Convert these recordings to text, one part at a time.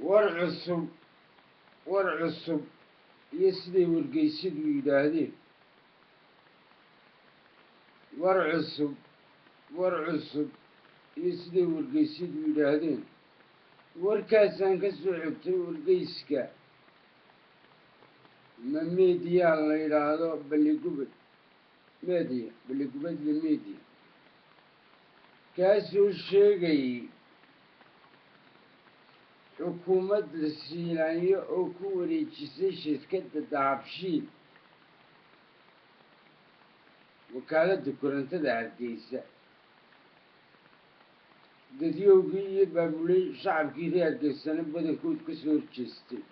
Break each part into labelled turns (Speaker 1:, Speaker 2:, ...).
Speaker 1: warcusub warcusub iyo siday wargeysyadu yidhaahdeen warcusub iyo siday wargeysyadu yidhaahdeen warkaasaan ka soo xigtay wargeyska ma media la yidhaahdo balligubad media balligubadla media kaasoo sheegayay xukuumadda Siilaanyo oo ku wareejisay shirkadda Dahabshiil wakaaladda korontada Hargeysa dadyowgii iyo baabuley shacabkii reer Hargeysana badankood ka soo horjeestay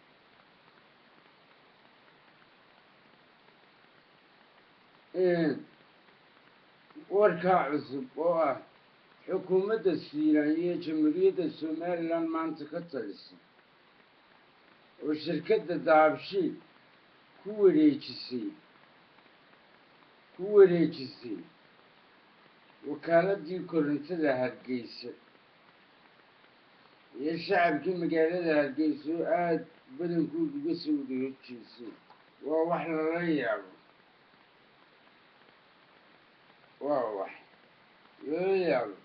Speaker 1: warkaa cusub oo ah xukuumadda Siilaanyo ee Jamhuuriyadda Somaliland maanta ka talisa oo shirkadda Dahabshiil ku wareejisay wakaaladii korontada Hargeysa iyo shacabkii magaalada Hargeysa oo aad badankood uga soo horjeestay waa wax lala yaabo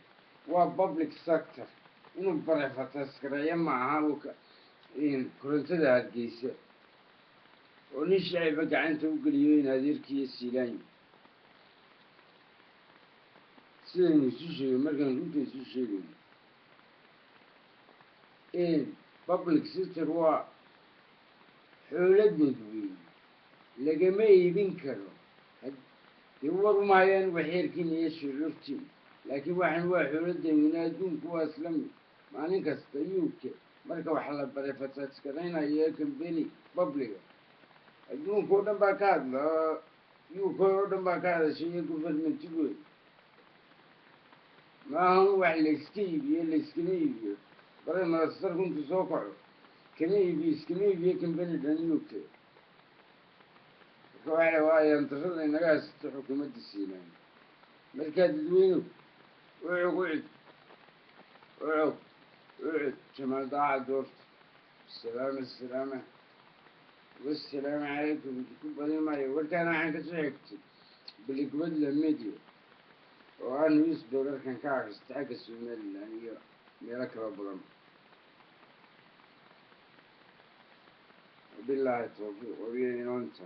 Speaker 1: waa public sector inuu barefataskareeyo maaha korontada Hargeysa oo nin shacaba gacanta u geliyo in adeerkiiyo Siilaanyo sidaynu isu sheegay markaan runta isu sheegayno public sector waa xoolo dadweyne lagama iibin karo dee war maayaan waxeerkiina iyo shucuurtiina laakiin waxaan waa xoolo dadweyne adduunku waa isla mid maalin kasta UK marka wax la barefataskaraynaya company publica adduunka oo dhan baa ka hadla UK oo dhan baa ka hadashay iyo governmentigooda maahan wax layska iibiyo bare minister kuntu soo kaco iskama iibiyo company dhan UK marka waa yantarada inaga haysato xukuumadda Siilaanyo markaa dadweynuhu وعد جمال ضاع دورت السلامة والسلام عليكم كل بدي ما يقول أنا عنك سحكت باللي قبل الميديا وأنا يصبر كان كارس تعكس من اللي ملك ربنا وبالله التوفيق وبين أنت